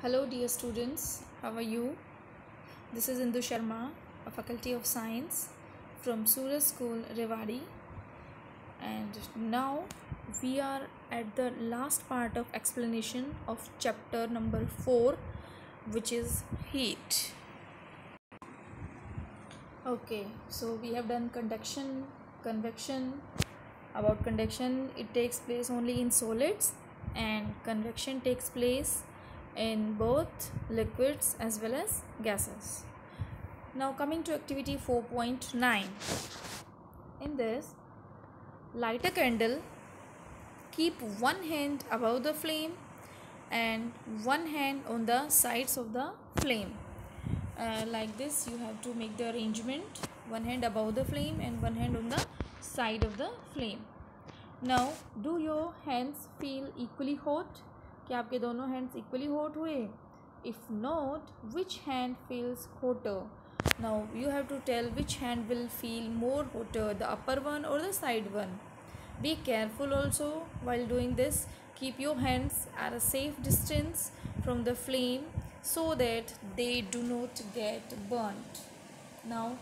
Hello dear students, how are you? This is Indu Sharma, a Faculty of Science from Suraj School, Rewari, and now we are at the last part of explanation of chapter number 4, which is heat. Okay, so we have done conduction, convection. About conduction, it takes place only in solids, and convection takes place in both liquids as well as gases. Now coming to activity 4.9. In this, light a candle, keep one hand above the flame and one hand on the sides of the flame. Like this you have to make the arrangement, one hand above the flame and one hand on the side of the flame. Now do your hands feel equally hot? क्या आपके दोनों hands equally hot हुए? If not, which hand feels hotter? Now you have to tell which hand will feel more hotter, the upper one or the side one. Be careful also while doing this. Keep your hands at a safe distance from the flame so that they do not get burnt. Now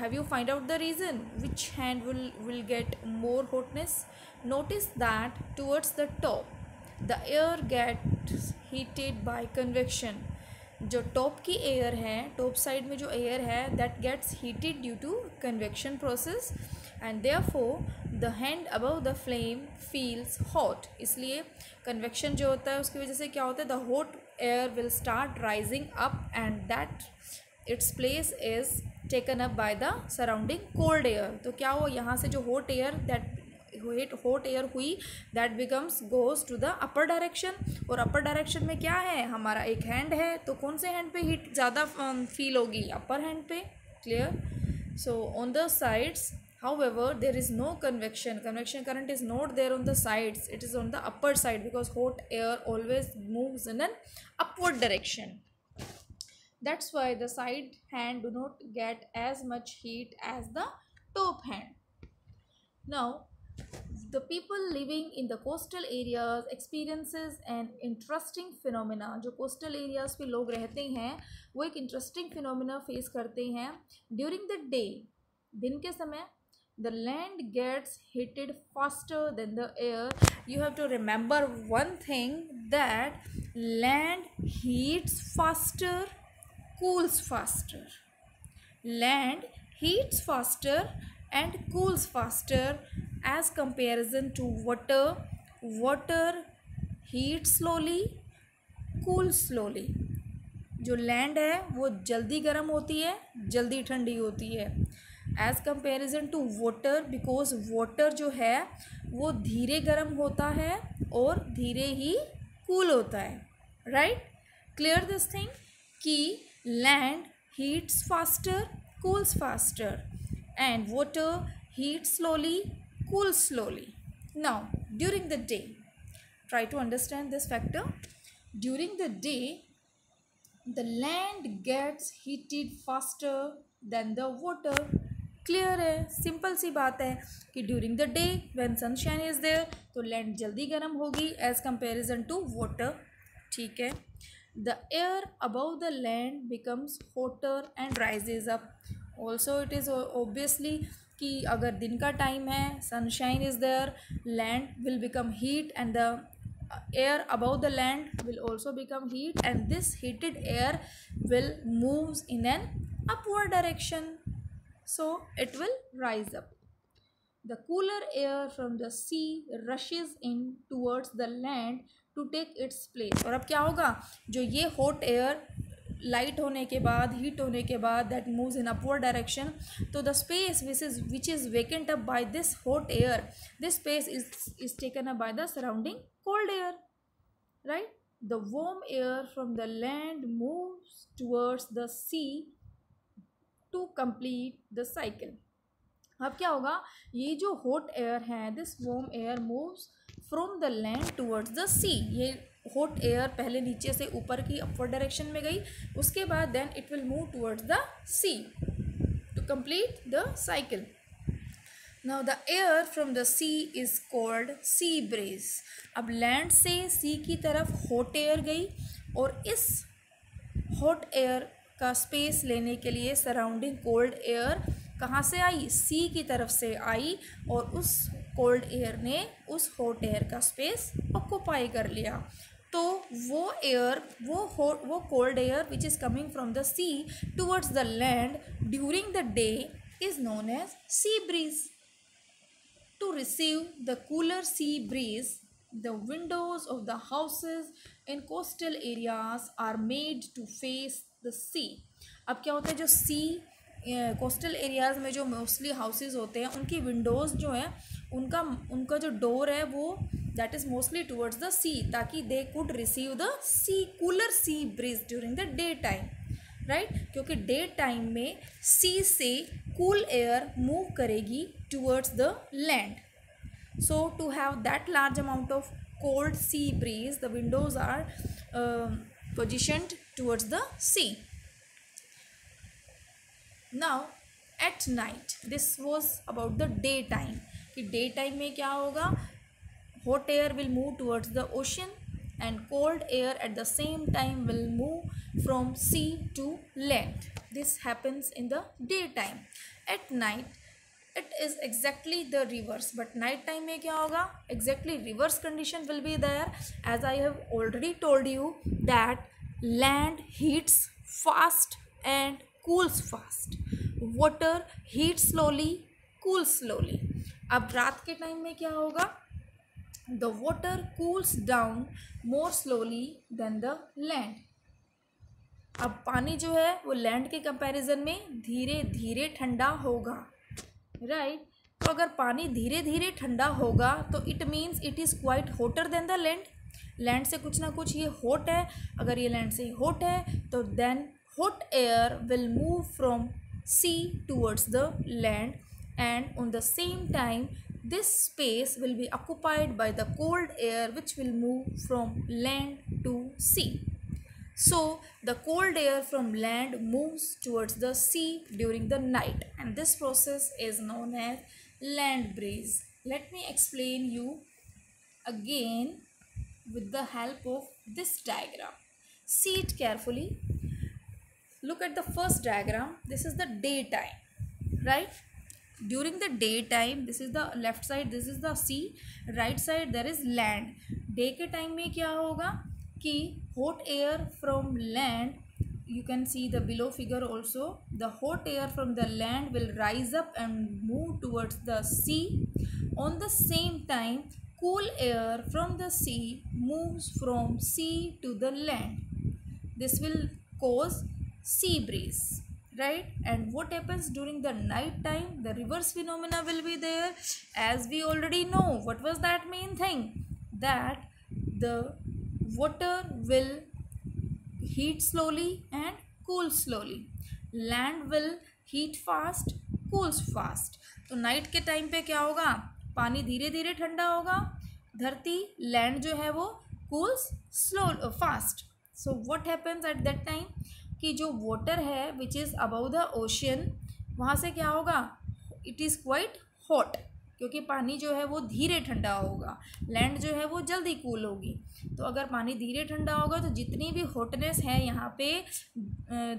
have you find out the reason which hand will get more hotness? Notice that towards the top the air gets heated by convection. जो top की air है, top side में जो air है, that gets heated due to convection process and therefore the hand above the flame feels hot. इसलिए convection जो होता है उसकी वजह से क्या होता है, the hot air will start rising up and that its place is taken up by the surrounding cold air. तो क्या हो, यहाँ से जो हॉट एयर हुई that becomes goes to the upper direction. और अपर डायरेक्शन में क्या है, हमारा एक हैंड है, तो कौन से हैंड पे हीट ज़्यादा फील होगी, अपर हैंड पे. Clear. So on the sides however there is no convection current is not there on the sides, it is on the upper side because hot air always moves in an upward direction. That's why the side hand do not get as much heat as the top hand. Now the people living in the coastal areas experiences an interesting phenomena. जो coastal areas पे लोग रहते हैं वो एक interesting phenomena face करते हैं. During the day, दिन के समय, the land gets heated faster than the air. You have to remember one thing, that land heats faster, cools faster. Land heats faster and cools faster as comparison to water. Water heats slowly, cools slowly. जो land है वो जल्दी गर्म होती है, जल्दी ठंडी होती है as comparison to water, because water जो है वो धीरे गर्म होता है और धीरे ही कूल होता है. राइट. क्लियर दिस थिंग कि land heats faster, cools faster and water heats slowly, cools slowly. Now during the day, try to understand this factor. During the day the land gets heated faster than the water. Clear है, simple सी बात है कि during the day when sunshine is there तो land जल्दी गर्म होगी as comparison to water. ठीक है. The air above the land becomes hotter and rises up. Also it is obviously कि अगर दिन का टाइम है, sunshine is there, land will become heat and the air above the land will also become heat and this heated air will moves in an upward direction, so it will rise up. The cooler air from the sea rushes in towards the land to take its place. और अब क्या होगा, जो ये hot air light होने के बाद, heat होने के बाद, that moves in upward direction, तो the space which is vacant up by this hot air, this space is taken up by the surrounding cold air. Right. The warm air from the land moves towards the sea to complete the cycle. अब क्या होगा, ये जो hot air है, this warm air moves from the land towards the sea. ये hot air पहले नीचे से ऊपर की अपवर्ड डायरेक्शन में गई, उसके बाद then it will move towards the sea to complete the cycle. Now the air from the sea is called sea breeze. अब लैंड से सी की तरफ हॉट एयर गई और इस हॉट एयर का स्पेस लेने के लिए सराउंडिंग कोल्ड एयर कहाँ से आई, सी की तरफ से आई, और उस कोल्ड एयर ने उस हॉट एयर का स्पेस ऑक्यूपाई कर लिया। तो वो एयर, वो cold air which is coming from the sea towards the land during the day is known as sea breeze. To receive the cooler sea breeze, the windows of the houses in coastal areas are made to face the sea. अब क्या होता है, जो सी coastal areas में जो mostly houses होते हैं उनकी विंडोज़ जो हैं उनका जो डोर है वो that is mostly towards the sea, ताकि they could receive the sea cooler sea breeze during the day time, right. क्योंकि डे टाइम में सी से कूल एयर मूव करेगी towards the land. So to have that large amount of cold sea breeze, the windows are positioned towards the sea. Now at night, this was about the day time, कि day time में क्या होगा, hot air will move towards the ocean and cold air at the same time will move from sea to land. This happens in the daytime. At night it is exactly the reverse, but night time में क्या होगा, exactly reverse condition will be there, as I have already told you that land heats fast and cools fast, water heats slowly, cools slowly. अब रात के time में क्या होगा, the water cools down more slowly than the land. अब पानी जो है वो लैंड के कंपैरिजन में धीरे धीरे ठंडा होगा, राइट। तो अगर पानी धीरे धीरे ठंडा होगा तो it means it is quite hotter then the land. Land से कुछ ना कुछ ये हॉट है, अगर ये लैंड से हॉट है तो then hot air will move from sea towards the land, and on the same time this space will be occupied by the cold air which will move from land to sea. So the cold air from land moves towards the sea during the night, and this process is known as land breeze. Let me explain you again with the help of this diagram. See it carefully. Look at the first diagram. This is the daytime, right? During the daytime, this is the left side, this is the sea, right side there is land. Day के time में क्या होगा कि hot air from land, you can see the below figure also, the hot air from the land will rise up and move towards the sea. On the same time cool air from the sea moves from sea to the land. This will cause sea breeze, right? And what happens during the night time, the reverse phenomena will be there, as we already know. What was that main thing, that the water will heat slowly and cool slowly, land will heat fast, cools fast. तो night के time पे क्या होगा, पानी धीरे धीरे ठंडा होगा, धरती लैंड जो है वो cools slow fast. So what happens at that time कि जो वाटर है which is above the ocean, वहाँ से क्या होगा, इट इज़ क्वाइट हॉट, क्योंकि पानी जो है वो धीरे ठंडा होगा, लैंड जो है वो जल्दी कूल होगी. तो अगर पानी धीरे ठंडा होगा तो जितनी भी हॉटनेस है यहाँ पे,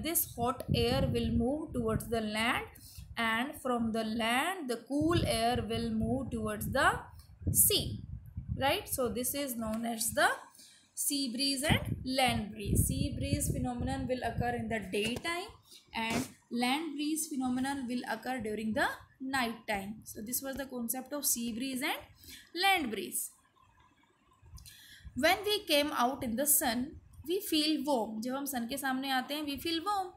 this hot air will move towards the land, and from the land the cool air will move towards the sea, right? So this is known as the sea breeze and land breeze. Sea breeze phenomenon will occur in the daytime and land breeze phenomenon will occur during the night time. So this was the concept of sea breeze and land breeze. When we came out in the sun, we feel warm. जब हम sun के सामने आते हैं, we feel warm.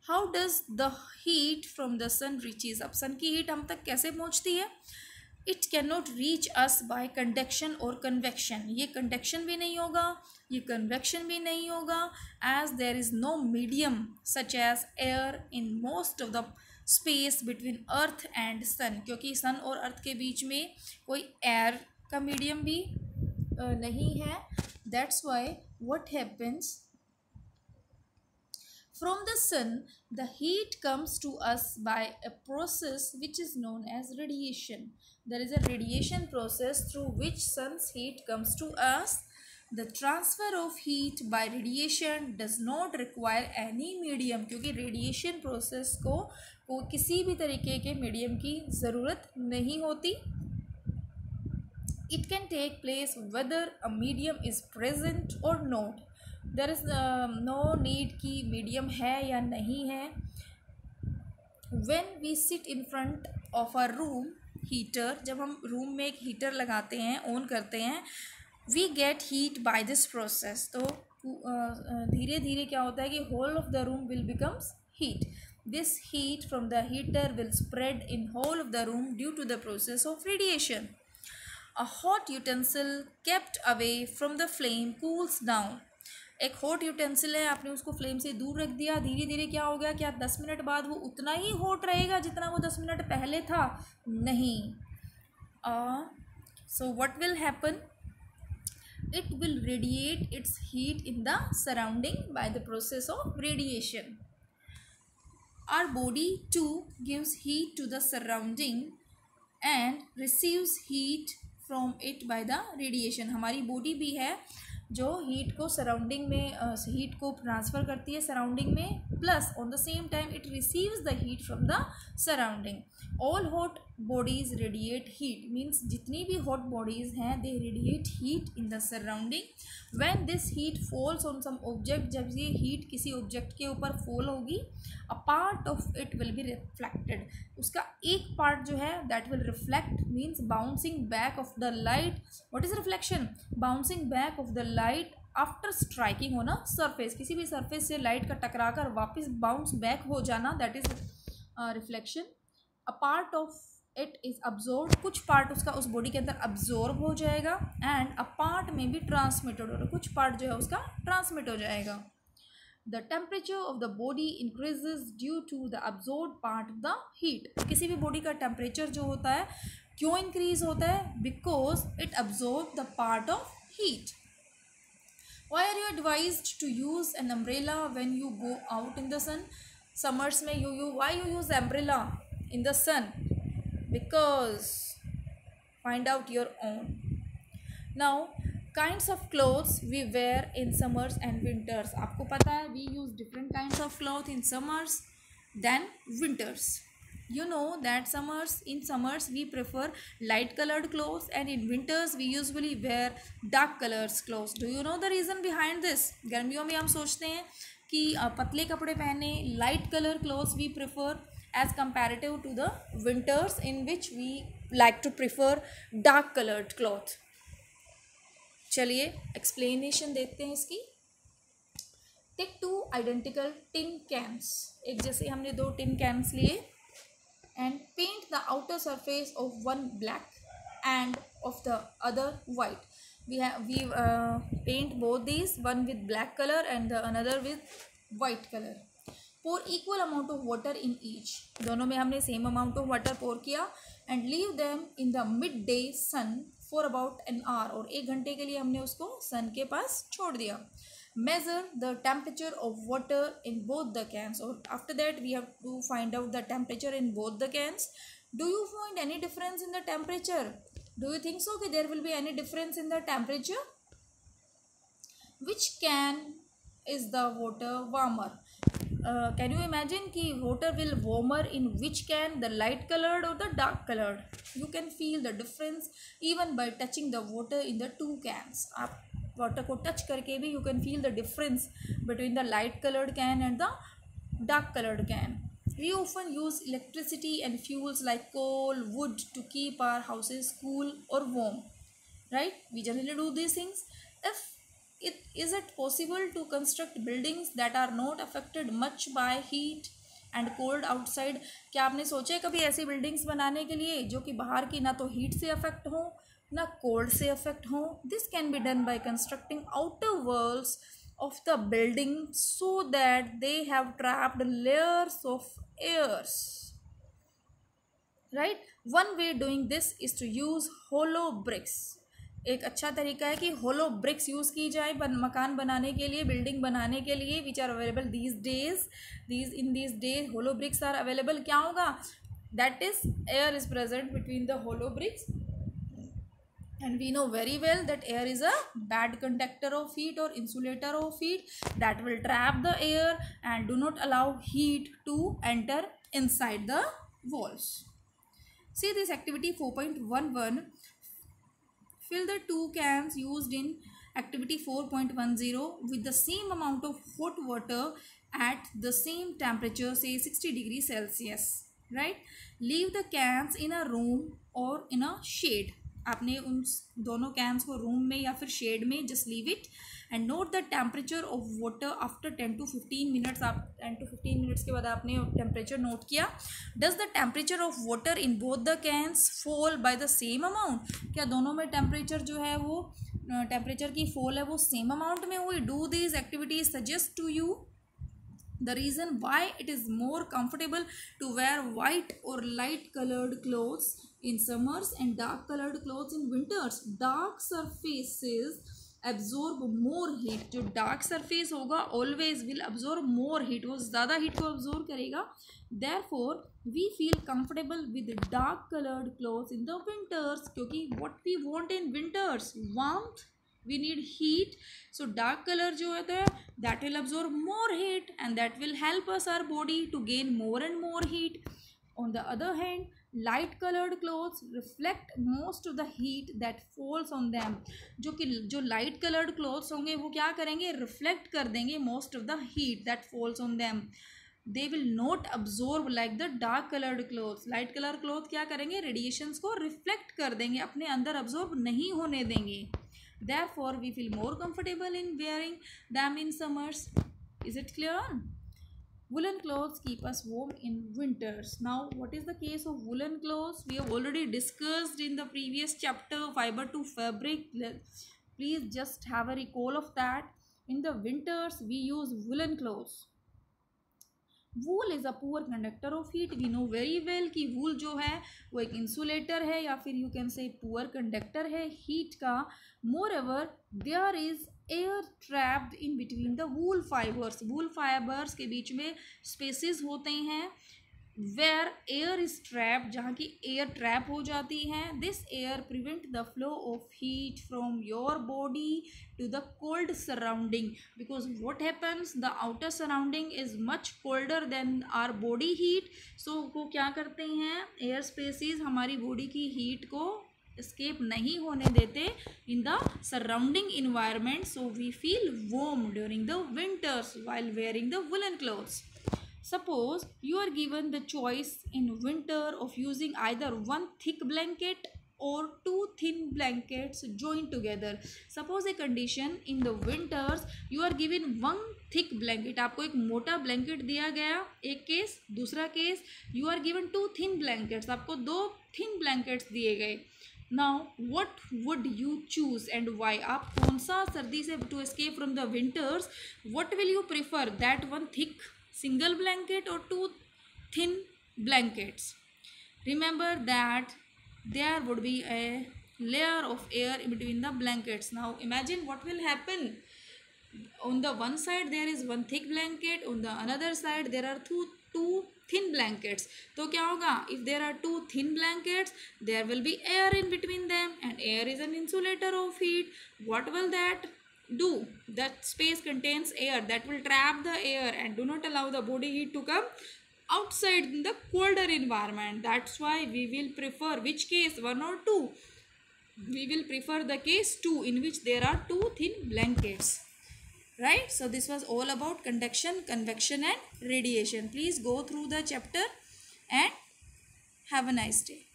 How does the heat from the sun reaches up? sun की heat हम तक कैसे पहुँचती है? It cannot reach us by conduction or convection. ये conduction भी नहीं होगा, ये convection भी नहीं होगा, as there is no medium such as air in most of the space between earth and sun. क्योंकि sun और earth के बीच में कोई air का medium भी नहीं है. That's why what happens, from the sun the heat comes to us by a process which is known as radiation. There is a radiation process through which sun's heat comes to us. The transfer of heat bye radiation does not require any medium, क्योंकि radiation process को किसी भी तरीके के medium की ज़रूरत नहीं होती. It can take place whether a medium is present or not. There is no need कि medium है या नहीं है. When we sit in front of a room heater, जब हम रूम में एक हीटर लगाते हैं, ऑन करते हैं, we get heat by this process. तो धीरे धीरे क्या होता है कि whole of the room will becomes heat. This heat from the heater will spread in whole of the room due to the process of radiation. A hot utensil kept away from the flame cools down. एक hot utensil है, आपने उसको flame से दूर रख दिया, धीरे धीरे क्या हो गया, क्या 10 मिनट बाद वो उतना ही हॉट रहेगा जितना वो 10 मिनट पहले था? नहीं. So what will happen? It will radiate its heat in the surrounding by the process of radiation. Our body too gives heat to the surrounding and receives heat from it by the radiation. हमारी body भी है जो heat को surrounding में heat को transfer करती है surrounding में, plus on the same time it receives the heat from the surrounding. All hot bodies radiate heat, means जितनी भी हॉट बॉडीज़ हैं they radiate heat in the surrounding. When this heat falls on some object, जब ये heat किसी object के ऊपर fall होगी, a part of it will be reflected. उसका एक पार्ट जो है that will reflect, means bouncing back of the light. What is reflection? Bouncing back of the light after striking on a surface. किसी भी surface से light का टकरा कर वापस बाउंस बैक हो जाना, that is reflection. A part of it is absorb, कुछ पार्ट उसका उस बॉडी के अंदर अब्जॉर्ब हो जाएगा, एंड अ पार्ट में भी ट्रांसमिटेड हो, कुछ पार्ट जो है उसका ट्रांसमिट हो जाएगा. The temperature of the body increases due to the absorb part of the heat. किसी भी बॉडी का टेम्परेचर जो होता है क्यों इंक्रीज होता है? Because it absorb the part of heat. Why are you advised to use an umbrella when you go out in the sun? Summers में why you use umbrella in the sun? Because find out your own. Now kinds of clothes we wear in summers and winters. आपको पता है we use different kinds of clothes in summers than winters. You know that in summers we prefer light colored clothes, and in winters we usually wear dark colored clothes. Do you know the reason behind this? गर्मियों में हम सोचते हैं कि पतले कपड़े पहने, light color clothes we prefer as comparative to the winters in which we like to prefer dark colored cloth. चलिए explanation देखते हैं इसकी. Take 2 identical tin cans. एक जैसे हमने 2 tin cans लिए, and paint the outer surface of one black and of the other white. We paint both these, one with black color and the another with white color. Pour equal amount of water in each. दोनों में हमने same amount of water pour किया, and leave them in the midday sun for about an hour. और 1 घंटे के लिए हमने उसको sun के पास छोड़ दिया. Measure the temperature of water in both the cans. Or after that we have to find out the temperature in both the cans. Do you find any difference in the temperature? Do you think so that there will be any difference in the temperature? Which can is the water warmer? Can you imagine कि water will warmer in which can, the light colored or the dark colored? You can feel the difference even by touching the water in the 2 cans. आप water को touch करके भी you can feel the difference between the light coloured can and the dark coloured can. We often use electricity and fuels like coal, wood to keep our houses cool और warm, right? We generally do these things. Is it possible to construct buildings that are not affected much by heat and cold outside? क्या आपने सोचा है कभी ऐसी buildings बनाने के लिए जो कि बाहर की ना तो हीट से अफेक्ट हो ना कोल्ड से अफेक्ट हो? This can be done by constructing outer walls of the building so that they have trapped layers of airs, right? One way doing this is to use hollow bricks. एक अच्छा तरीका है कि होलो BRICS use की जाए मकान बनाने के लिए, बिल्डिंग बनाने के लिए, which are available these days. Hollow bricks are available. क्या होगा? That is air is present between the hollow bricks And we know very well that air is a bad conductor of heat or insulator of heat, that will trap the air and do not allow heat to enter inside the walls. See this activity 4.11. Fill the two cans used in activity 4.10 with the same amount of hot water at the same temperature, say 60 degrees Celsius. Right? Leave the cans in a room or in a shade. आपने उन दोनों cans को room में या फिर shade में just leave it and note the temperature of water after 10 to 15 minutes. आप 10 to 15 minutes के बाद आपने टेम्परेचर नोट किया. Does the temperature of water in both the cans fall by the same amount. क्या दोनों में temperature जो है वो टेम्परेचर की फॉल है वो सेम अमाउंट में हुई. Do this activities suggest to you the reason why it is more comfortable to wear white or light colored clothes in summers and dark colored clothes in winters. Dark surfaces absorb more heat. जो dark surface होगा always will absorb more heat, वो ज़्यादा heat को absorb करेगा. Therefore we feel comfortable with dark colored clothes in the winters, क्योंकि what we want in winters, warmth, we need heat. So dark color जो होता है that will absorb more heat and that will help us our body to gain more and more heat. On the other hand, light colored clothes reflect most of the heat that falls on them. जो light colored clothes होंगे वो क्या करेंगे, reflect कर देंगे most of the heat that falls on them. They will not absorb like the dark colored clothes. light color cloth क्या करेंगे, radiations को reflect कर देंगे, अपने अंदर absorb नहीं होने देंगे. Therefore we feel more comfortable in wearing them in summers. Is it clear? Woolen clothes keep us warm in winters. Now what is the case of woolen clothes? We have already discussed in the previous chapter, fiber to fabric. Please just have a recall of that. In the winters we use woolen clothes. Wool is a poor conductor of heat. We know very well कि wool जो है वो एक insulator है या फिर you can say poor conductor है heat का. Moreover there is air trapped in between the wool fibres. Wool fibres के बीच में स्पेसेस होते हैं वेयर एयर इज ट्रैप, जहाँ की एयर ट्रैप हो जाती है. This air prevent the flow of heat from your body to the cold surrounding, because what happens, the outer surrounding is much colder than our body heat. So वो क्या करते हैं, air spaces हमारी body की heat को escape नहीं होने देते in the surrounding environment. So we feel warm during the winters while wearing the woolen clothes. Suppose you are given the choice in winter of using either one thick blanket or two thin blankets joined together. Suppose a condition in the winters you are given one thick blanket. आपको एक मोटा blanket दिया गया, एक case. दूसरा case you are given two thin blankets. आपको दो thin blankets दिए गए. Now what would you choose and why? आप कौन सा सर्दी से to escape from the winters, what will you prefer, that one thick single blanket or two thin blankets? Remember that there would be a layer of air in between the blankets. Now imagine what will happen. On the one side there is one thick blanket, on the another side there are two thin blankets. तो क्या होगा, if there are two thin blankets there will be air in between them, and air is an insulator of heat. What will that do? That space contains air that will trap the air and do not allow the body heat to come outside in the colder environment. That's why we will prefer which case, one or two. We will prefer the case 2 in which there are two thin blankets. Right? So this was all about conduction, convection and radiation. Please go through the chapter and have a nice day.